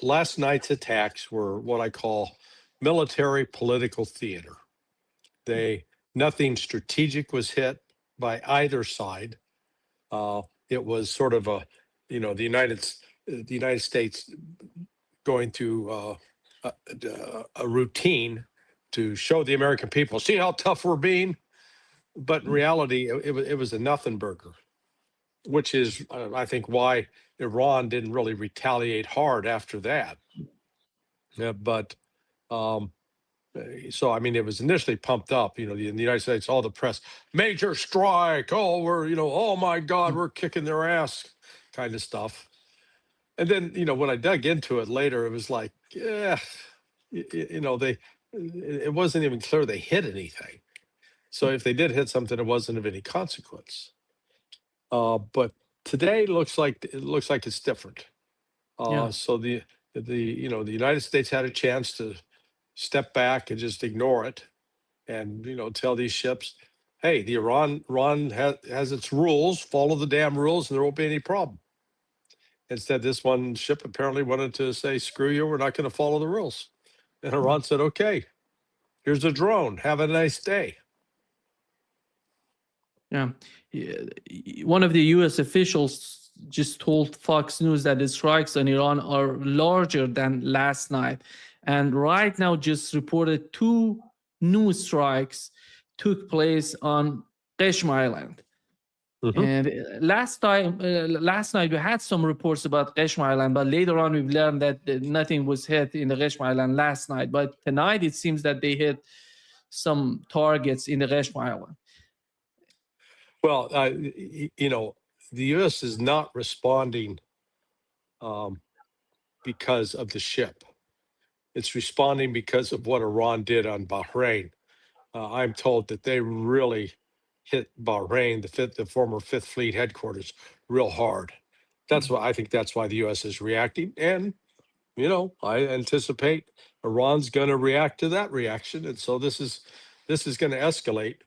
last night's attacks were what I call military political theater. Nothing strategic was hit by either side. It was sort of the United States going through a routine to show the American people, see how tough we're being. But in reality, it was a nothing burger, which is, I think, why Iran didn't really retaliate hard after that. Yeah, but so I mean, it was initially pumped up. In the United States, all the press, major strike. Oh, oh my God, we're kicking their ass, kind of stuff. And then, when I dug into it later, it was like, yeah, it wasn't even clear they hit anything. So if they did hit something, it wasn't of any consequence. But today it looks like it's different. So the United States had a chance to step back and just ignore it, and tell these ships, hey, the Iran has its rules, follow the damn rules, and there won't be any problem. Instead, this one ship apparently wanted to say, screw you, we're not going to follow the rules. And Iran said, okay, here's a drone, have a nice day. Yeah. One of the U.S. officials just told Fox News that the strikes on Iran are larger than last night. And right now just reported 2 new strikes took place on Qeshm Island. Mm-hmm. And last night we had some reports about Qeshm Island, but later on we've learned that nothing was hit in the Qeshm Island last night. But tonight it seems that they hit some targets in the Qeshm Island. Well, the U.S. is not responding because of the ship. It's responding because of what Iran did on Bahrain. I'm told that they really hit Bahrain, the former Fifth Fleet headquarters, real hard. I think that's why the U.S. is reacting. And, I anticipate Iran's going to react to that reaction. And so this is going to escalate.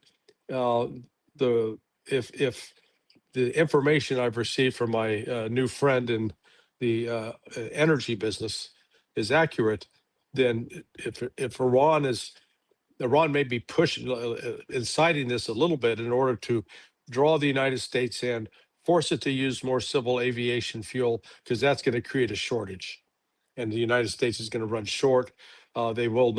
If the information I've received from my new friend in the energy business is accurate, then if Iran may be pushing, inciting this a little bit in order to draw the United States in, force it to use more civil aviation fuel, because that's going to create a shortage, and the United States is going to run short. They won't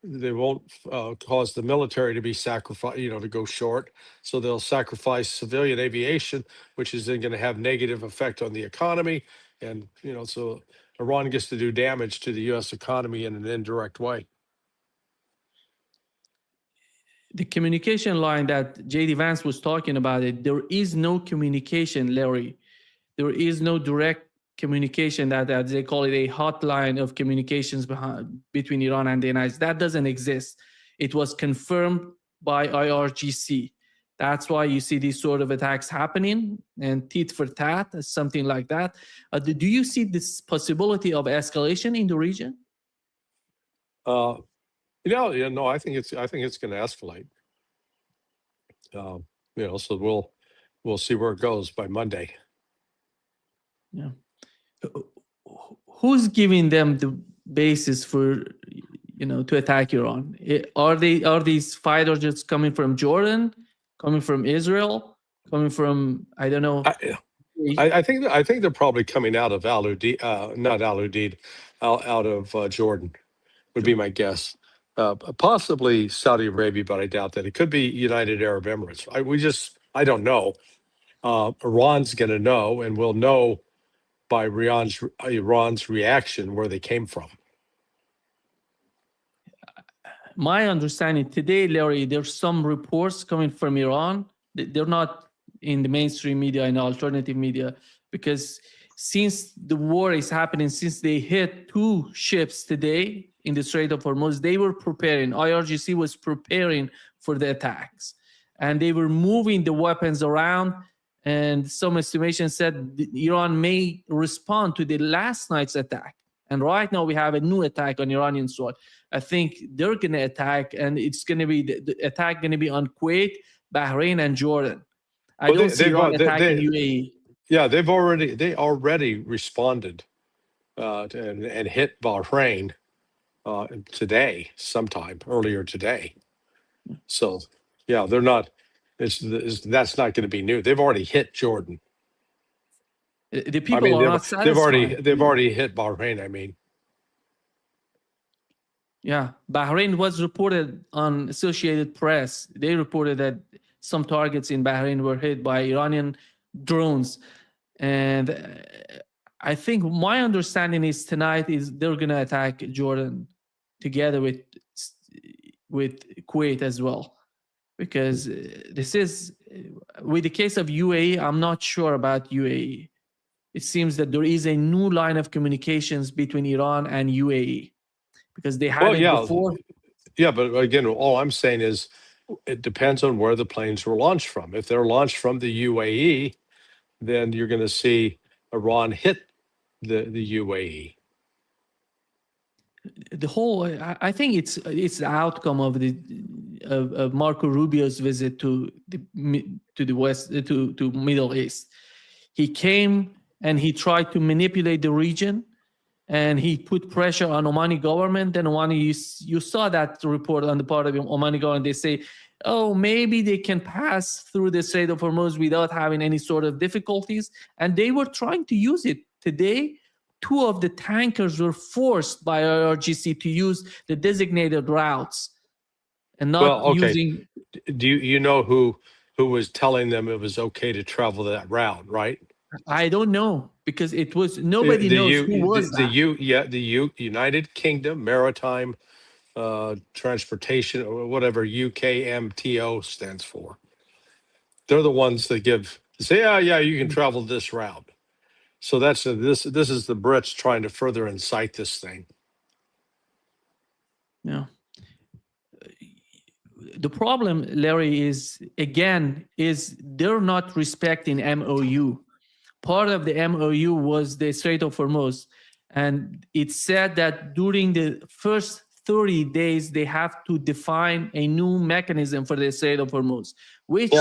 cause the military to be sacrificed, to go short. So they'll sacrifice civilian aviation, which is then going to have negative effect on the economy. And, so Iran gets to do damage to the U.S. economy in an indirect way. The communication line that J.D. Vance was talking about, there is no communication, Larry. There is no direct communication that they call it a hotline of communications between Iran and the United States. That doesn't exist. It was confirmed by IRGC. That's why you see these sort of attacks happening, and tit for tat, something like that. Do you see this possibility of escalation in the region? No, I think it's going to escalate. So we'll see where it goes by Monday. Yeah. Who's giving them the basis for, to attack Iran? Are these fighter jets coming from Jordan, coming from Israel, coming from, I don't know? I think they're probably coming out of out of Jordan, would be my guess. Possibly Saudi Arabia, but I doubt that. It could be United Arab Emirates. I don't know. Iran's going to know, and we'll know by Iran's reaction where they came from. My understanding today, Larry, there's some reports coming from Iran. They're not in the mainstream media and alternative media, because since the war is happening, since they hit 2 ships today in the Strait of Hormuz, they were preparing. IRGC was preparing for the attacks, and they were moving the weapons around. And some estimation said Iran may respond to the last night's attack. And right now we have a new attack on Iranian soil. I think they're going to attack, and it's going to be the attack going to be on Kuwait, Bahrain, and Jordan. I don't see Iran attacking UAE. Yeah, they already responded and hit Bahrain today, sometime earlier today. So, yeah, they're not. That's not going to be new. They've already hit Jordan. The people are not satisfied. They've already hit Bahrain. I mean, yeah, Bahrain was reported on Associated Press. They reported that some targets in Bahrain were hit by Iranian drones, and I think my understanding is tonight is they're going to attack Jordan together with Kuwait as well, because this is with the case of UAE. I'm not sure about UAE. It seems that there is a new line of communications between Iran and UAE because they had it before. Yeah, but again, all I'm saying is it depends on where the planes were launched from. If they're launched from the UAE, then you're going to see Iran hit the UAE. The whole, I think it's the outcome of of Marco Rubio's visit to the West, to Middle East. He came and he tried to manipulate the region, and he put pressure on Omani government. Then Omani, you saw that report on the part of the Omani government. They say, oh, maybe they can pass through the Strait of Hormuz without having any sort of difficulties. And they were trying to use it. Today, 2 of the tankers were forced by IRGC to use the designated routes and not using. Do you know who was telling them it was okay to travel that route, right? I don't know, because it was nobody knows who was that. The United Kingdom Maritime Transportation, or whatever UKMTO stands for. They're the ones that say, yeah, you can travel this route. So this is the Brits trying to further incite this thing. Yeah. The problem, Larry, is they're not respecting MOU. Part of the MOU was the Strait of Hormuz, and it said that during the first 30 days they have to define a new mechanism for the Strait of Hormuz, which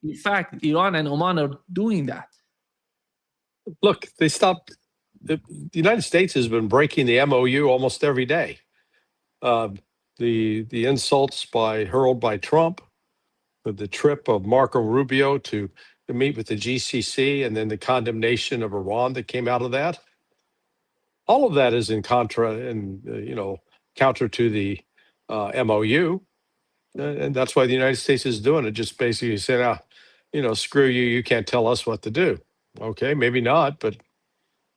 in fact Iran and Oman are doing that. Look, they stopped. The United States has been breaking the MOU almost every day. The insults hurled by Trump, the trip of Marco Rubio to meet with the GCC, and then the condemnation of Iran that came out of that. All of that is in counter to the MOU, and that's why the United States is doing it. Just basically said, screw you, you can't tell us what to do. Okay, maybe not, but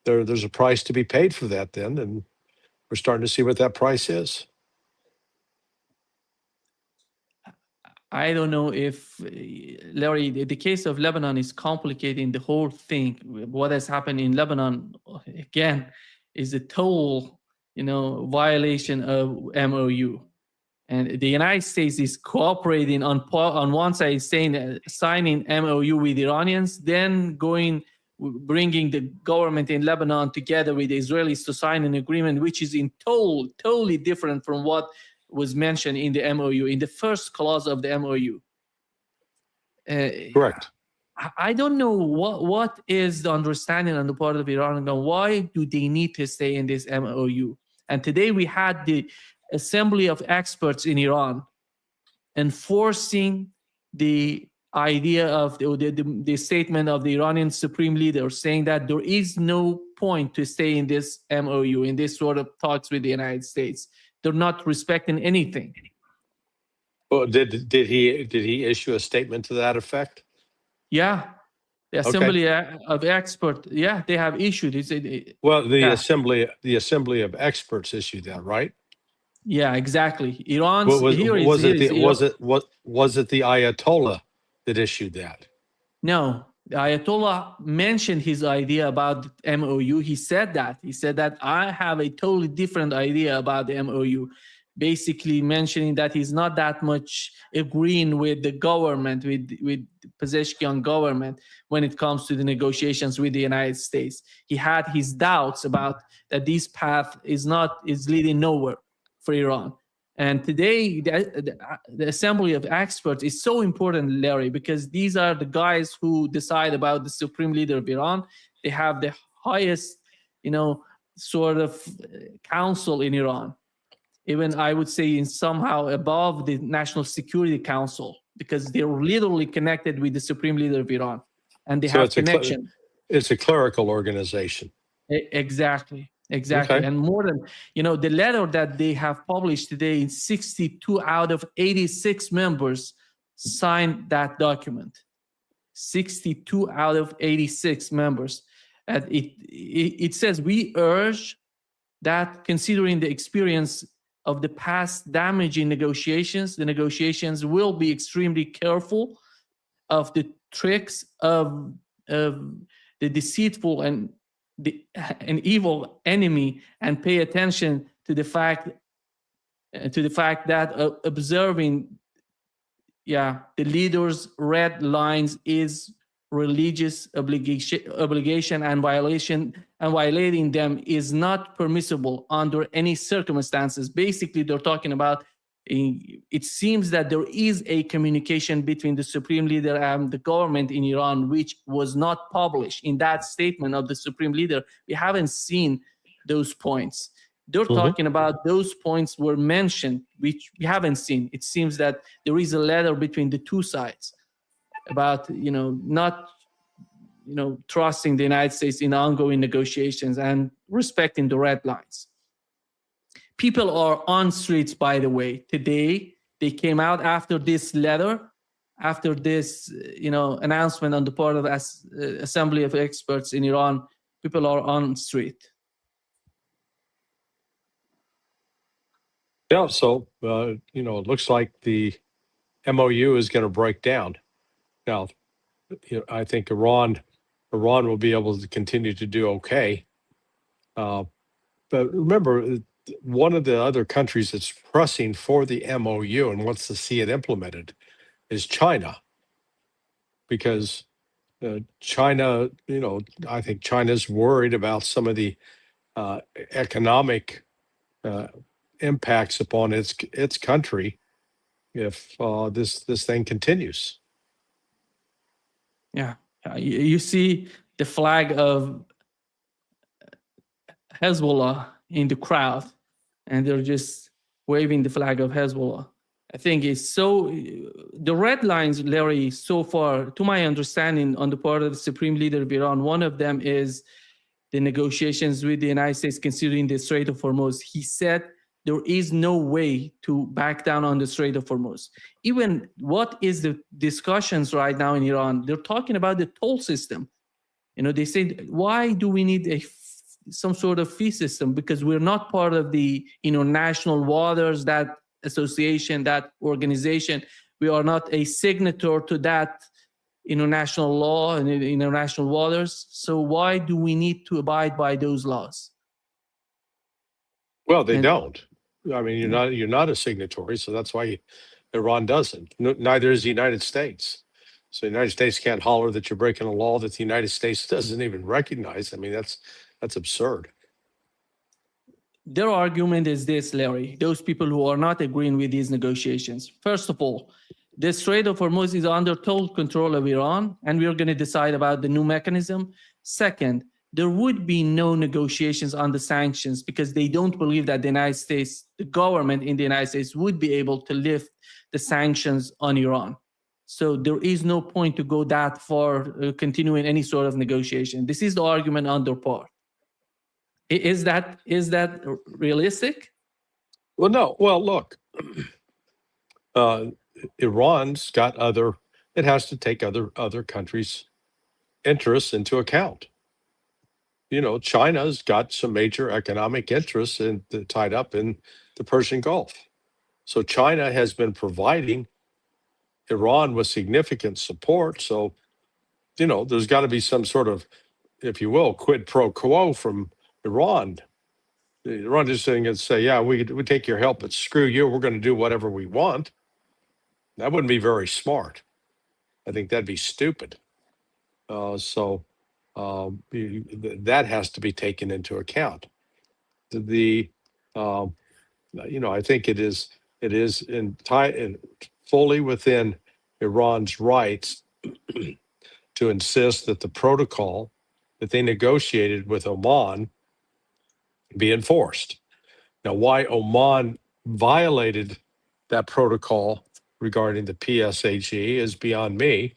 there's a price to be paid for that then, and we're starting to see what that price is. I don't know if, Larry, the case of Lebanon is complicating the whole thing. What has happened in Lebanon, again, is a total, violation of MOU. And the United States is cooperating on one side, saying signing MOU with Iranians, then bringing the government in Lebanon together with the Israelis to sign an agreement, which is totally different from what was mentioned in the MOU, in the first clause of the MOU. Correct. I don't know what is the understanding on the part of Iran. Why do they need to stay in this MOU? And today we had the assembly of experts in Iran enforcing the idea of the statement of the Iranian supreme leader, saying that there is no point to stay in this MOU, in this sort of talks with the United States. They're not respecting anything. Well, did he issue a statement to that effect? Yeah, the assembly of experts. Yeah, they have issued. The assembly of experts issued that, right? Yeah, exactly. Iran's was it the Ayatollah that issued that? No, the Ayatollah mentioned his idea about the MOU. He said that I have a totally different idea about the MOU, basically mentioning that he's not that much agreeing with the government, with the Pezeshkian government when it comes to the negotiations with the United States. He had his doubts about that this path is leading nowhere for Iran. And today, the assembly of experts is so important, Larry, because these are the guys who decide about the supreme leader of Iran. They have the highest, sort of council in Iran. Even I would say in somehow above the National Security Council, because they're literally connected with the supreme leader of Iran, and they So have connection. it's a clerical organization. Exactly. Okay. And more than, the letter that they have published today, 62 out of 86 members signed that document. 62 out of 86 members. And it says, we urge that, considering the experience of the past damaging negotiations, the negotiations will be extremely careful of the tricks of the deceitful and an evil enemy, and pay attention to the fact that observing the leader's red lines is religious obligation, and violating them is not permissible under any circumstances. Basically, they're talking about, it seems that there is a communication between the supreme leader and the government in Iran, which was not published in that statement of the supreme leader. We haven't seen those points. They're talking about those points were mentioned, which we haven't seen. It seems that there is a letter between the two sides about, not, trusting the United States in ongoing negotiations and respecting the red lines. People are on streets, by the way. Today, they came out after this letter, after this, announcement on the part of Assembly of Experts in Iran. People are on street. Yeah. So, it looks like the MOU is going to break down. Now, I think Iran will be able to continue to do okay. But remember, one of the other countries that's pressing for the MOU and wants to see it implemented is China. Because China, I think China's worried about some of the economic impacts upon its country if this thing continues. Yeah, you see the flag of Hezbollah in the crowd, and they're just waving the flag of Hezbollah. I think it's so, the red lines, Larry, so far, to my understanding, on the part of the supreme leader of Iran, one of them is the negotiations with the United States considering the Strait of Hormuz. He said there is no way to back down on the Strait of Hormuz. Even what is the discussions right now in Iran? They're talking about the toll system. They say, why do we need some sort of fee system? Because we're not part of the international waters, that association, that organization. We are not a signatory to that international law and international waters. So why do we need to abide by those laws? Well, they don't. I mean, you're not a signatory, so that's why Iran doesn't. Neither is the United States. So the United States can't holler that you're breaking a law that the United States doesn't even recognize. I mean, that's absurd. Their argument is this, Larry, those people who are not agreeing with these negotiations. First of all, the Strait of Hormuz is under total control of Iran, and we are going to decide about the new mechanism. Second, there would be no negotiations on the sanctions because they don't believe that the United States, the government in the United States, would be able to lift the sanctions on Iran. So there is no point to go that far, continuing any sort of negotiation. This is the argument on their part. Is that realistic? Well, no. Well, look, Iran's got it has to take other countries' interests into account. China's got some major economic interests tied up in the Persian Gulf. So China has been providing Iran with significant support. So, there's got to be some sort of, if you will, quid pro quo from Iran. Iran just saying and say, yeah, we take your help, but screw you, we're going to do whatever we want. That wouldn't be very smart. I think that'd be stupid. So that has to be taken into account. I think it is fully within Iran's rights to insist that the protocol that they negotiated with Oman be enforced. Now, why Oman violated that protocol regarding the PSAG is beyond me.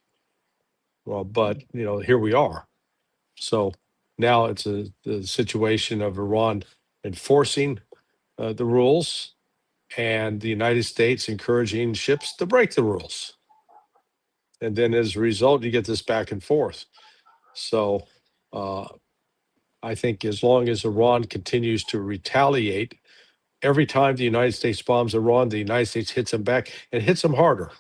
Well, but here we are. So now it's the situation of Iran enforcing the rules and the United States encouraging ships to break the rules. And then as a result, you get this back and forth. So I think as long as Iran continues to retaliate, every time the United States bombs Iran, the United States hits them back and hits them harder.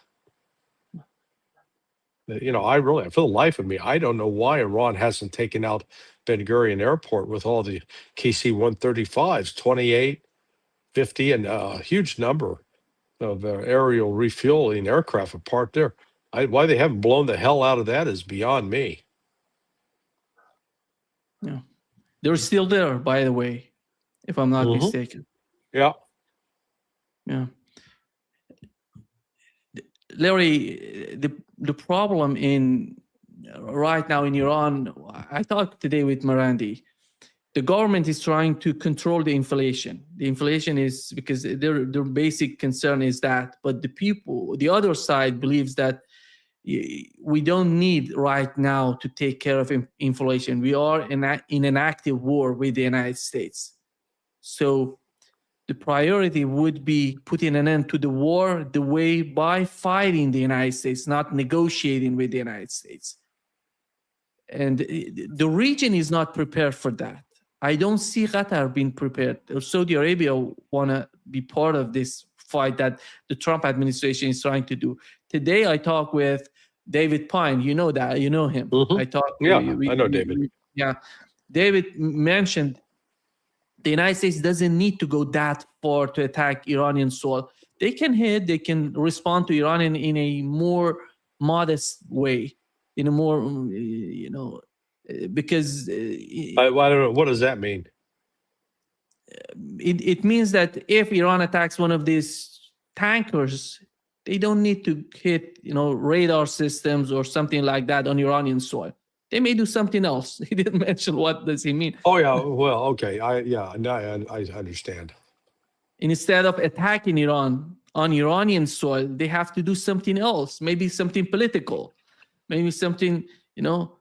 For the life of me, I don't know why Iran hasn't taken out Ben Gurion Airport with all the KC-135s, 28, 50, and a huge number of aerial refueling aircraft apart there. Why they haven't blown the hell out of that is beyond me. Yeah, they're still there, by the way, if I'm not mistaken. Yeah. Yeah. Larry, the problem right now in Iran, I talked today with Marandi. The government is trying to control the inflation. The inflation is because their basic concern is that, but the other side believes that we don't need right now to take care of inflation. We are in an active war with the United States. So the priority would be putting an end to the war by fighting the United States, not negotiating with the United States. And the region is not prepared for that. I don't see Qatar being prepared. Saudi Arabia want to be part of this fight that the Trump administration is trying to do. Today, I talked with David Pine. You know that. You know him. I know David. David mentioned the United States doesn't need to go that far to attack Iranian soil. They can respond to Iran in a more modest way, in a more, because I don't know. What does that mean? It means that if Iran attacks one of these tankers, they don't need to hit, radar systems or something like that on Iranian soil. They may do something else. He didn't mention what does he mean. Oh yeah, well, okay, I understand. Instead of attacking Iran on Iranian soil, they have to do something else. Maybe something political. Maybe something,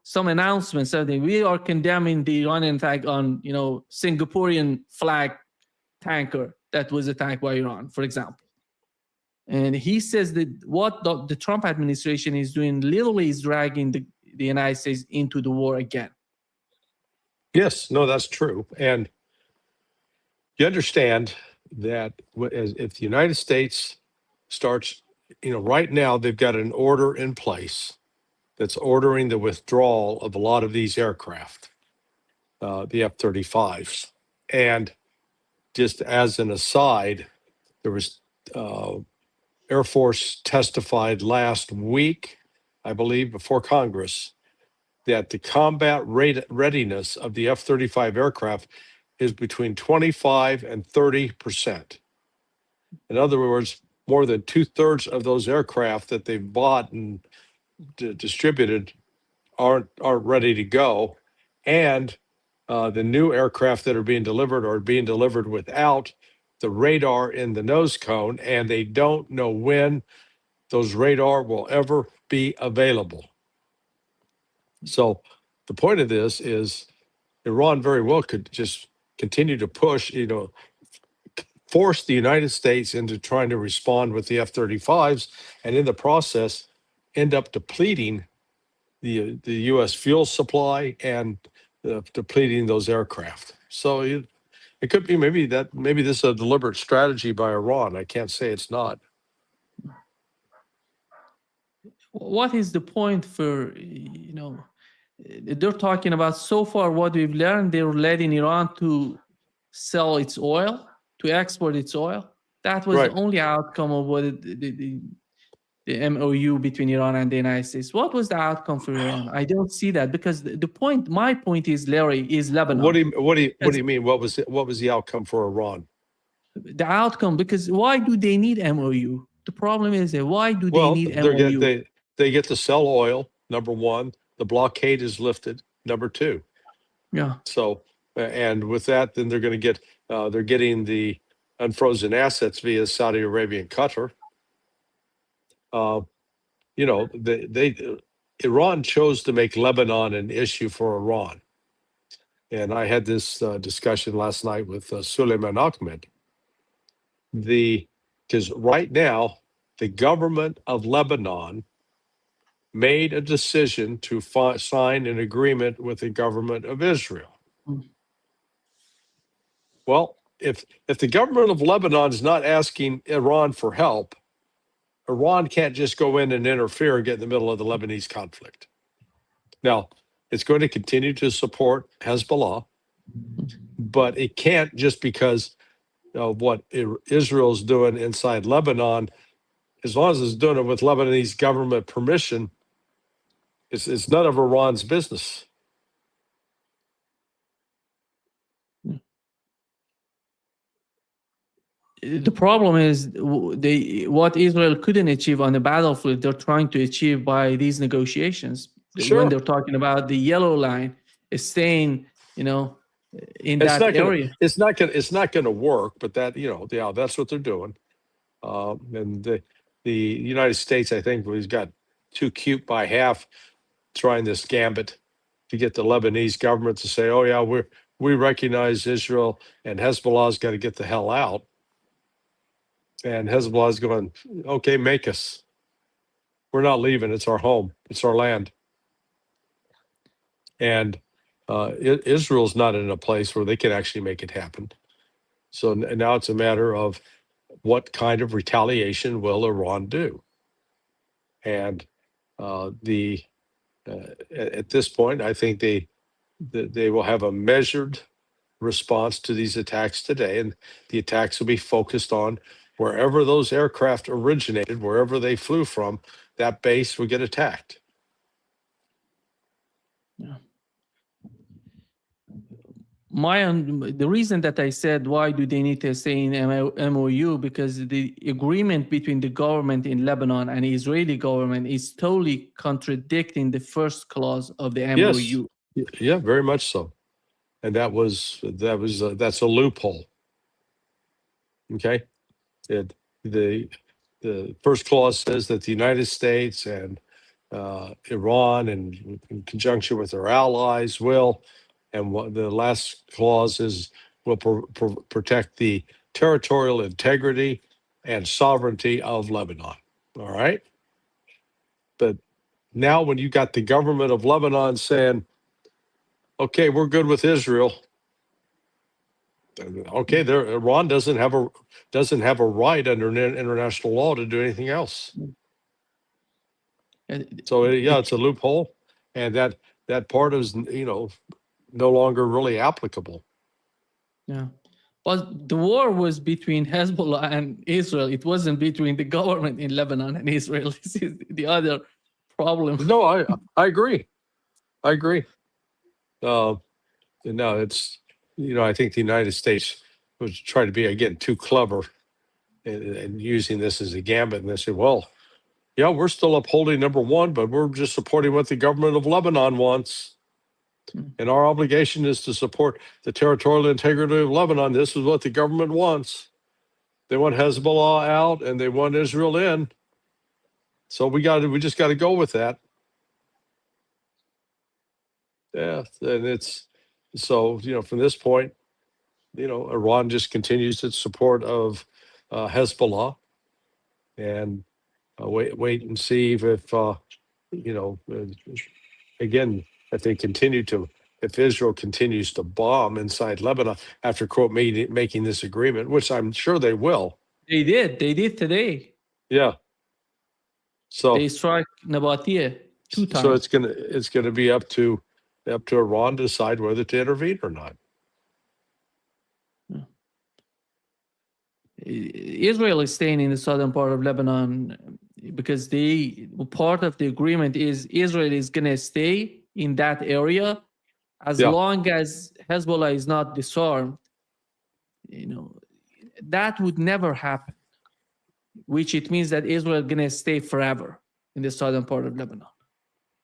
some announcement. Something. We are condemning the Iranian attack on, Singaporean flag tanker that was attacked by Iran, for example. And he says that what the Trump administration is doing literally is dragging the United States into the war again. Yes, no, that's true. And you understand that if the United States starts, right now they've got an order in place that's ordering the withdrawal of a lot of these aircraft, the F-35s. And just as an aside, there was Air Force testified last week, I believe, before Congress, that the combat readiness of the F-35 aircraft is between 25 and 30%. In other words, more than 2/3 of those aircraft that they've bought and distributed aren't ready to go. And the new aircraft that are being delivered without the radar in the nose cone, and they don't know when those radar will ever be available. So the point of this is Iran very well could just continue to push, force the United States into trying to respond with the F-35s, and in the process end up depleting the U.S. fuel supply and depleting those aircraft. So it could be maybe this is a deliberate strategy by Iran. I can't say it's not. What is the point for, they're talking about so far what we've learned, they're letting Iran to sell its oil, to export its oil. That was the only outcome of what the MOU between Iran and the United States. What was the outcome for Iran? I don't see that, because my point is, Larry, is Lebanon. What do you mean? What was the outcome for Iran? The outcome, because why do they need MOU? The problem is that why do they need MOU? They get to sell oil, number one. The blockade is lifted, number two. Yeah. So And with that, then they're going to get, they're getting the unfrozen assets via Saudi Arabia and Qatar. You know, Iran chose to make Lebanon an issue for Iran. And I had this discussion last night with Suleiman Ahmed. Because right now, the government of Lebanon made a decision to sign an agreement with the government of Israel. Well, if the government of Lebanon is not asking Iran for help, Iran can't just go in and interfere and get in the middle of the Lebanese conflict. Now, it's going to continue to support Hezbollah, but it can't just because of what Israel's doing inside Lebanon. As long as it's doing it with Lebanese government permission, it's none of Iran's business. The problem is what Israel couldn't achieve on the battlefield, they're trying to achieve by these negotiations. Sure. When they're talking about the yellow line is staying, in It's that area. It's not going to work, but that, yeah, that's what they're doing. And the United States, I think, was got too cute by half trying this gambit to get the Lebanese government to say, oh yeah, we recognize Israel and Hezbollah's got to get the hell out. And Hezbollah's going, okay, make us. We're not leaving. It's our home. It's our land. And Israel's not in a place where they can actually make it happen. So now it's a matter of what kind of retaliation will Iran do? And at this point, I think they will have a measured response to these attacks today, and the attacks will be focused on wherever those aircraft originated, wherever they flew from. That base will get attacked. Yeah. The reason that I said why do they need to stay in MOU, because the agreement between the government in Lebanon and the Israeli government is totally contradicting the first clause of the MOU. Yes. Yeah, very much so. And that's a loophole. Okay, the first clause says that the United States and Iran, and in conjunction with their allies, will, and what the last clause is, will protect the territorial integrity and sovereignty of Lebanon. All right, but now when you got the government of Lebanon saying, okay, we're good with Israel. Okay, Iran doesn't have a right under international law to do anything else. So yeah, it's a loophole, and that part is no longer really applicable. Yeah, but the war was between Hezbollah and Israel. It wasn't between the government in Lebanon and Israel. This is the other problem. No, I agree. No, it's I think the United States was trying to be, again, too clever and using this as a gambit, and they said, well, yeah, we're still upholding number one, but we're just supporting what the government of Lebanon wants. And our obligation is to support the territorial integrity of Lebanon. This is what the government wants. They want Hezbollah out and they want Israel in. So we just got to go with that. Yeah, and it's so from this point, Iran just continues its support of Hezbollah, and wait and see if again, if Israel continues to bomb inside Lebanon after, quote, making this agreement, which I'm sure they will. They did today. Yeah. So they struck Nabatea 2 times. So it's gonna be up to Iran to decide whether to intervene or not. Israel is staying in the southern part of Lebanon because part of the agreement is Israel is going to stay in that area as long as Hezbollah is not disarmed. That would never happen, which it means that Israel is going to stay forever in the southern part of Lebanon.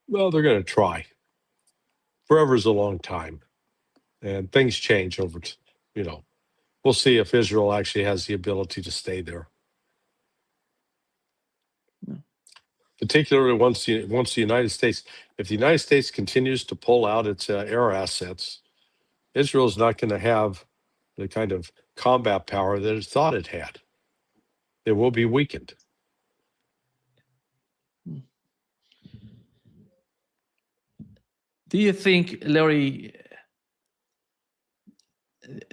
Well, they're going to try. Forever is a long time. And things change over, we'll see if Israel actually has the ability to stay there. Particularly once the United States, if the United States continues to pull out its air assets, Israel is not going to have the kind of combat power that it thought it had. It will be weakened. Do you think, Larry,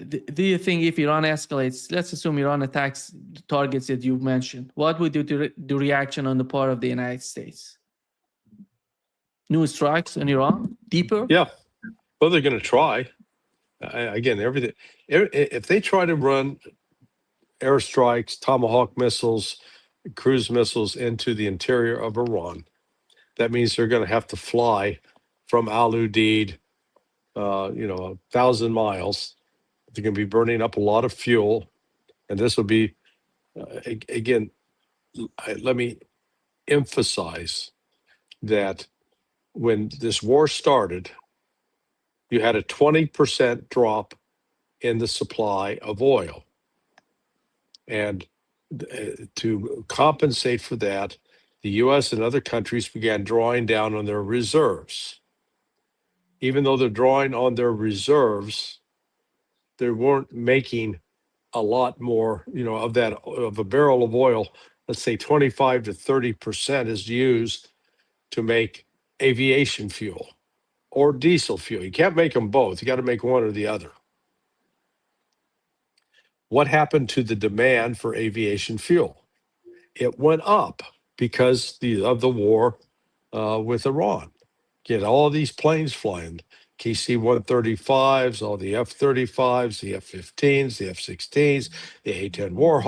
do you think if Iran escalates, let's assume Iran attacks the targets that you mentioned, what would be the reaction on the part of the United States? New strikes on Iran? Deeper? Yeah. Well, they're going to try. Again, everything. If they try to run airstrikes, Tomahawk missiles, cruise missiles into the interior of Iran, that means they're going to have to fly from Al Udeid, 1,000 miles. They're going to be burning up a lot of fuel. And this will be, again, let me emphasize that when this war started, you had a 20% drop in the supply of oil. And to compensate for that, the US and other countries began drawing down on their reserves. Even though they're drawing on their reserves, they weren't making a lot more, of a barrel of oil. Let's say 25 to 30% is used to make aviation fuel or diesel fuel. You can't make them both. You got to make one or the other. What happened to the demand for aviation fuel? It went up because of the war with Iran. Get all these planes flying, KC-135s, all the F-35s, the F-15s, the F-16s, the A-10 Warhawks.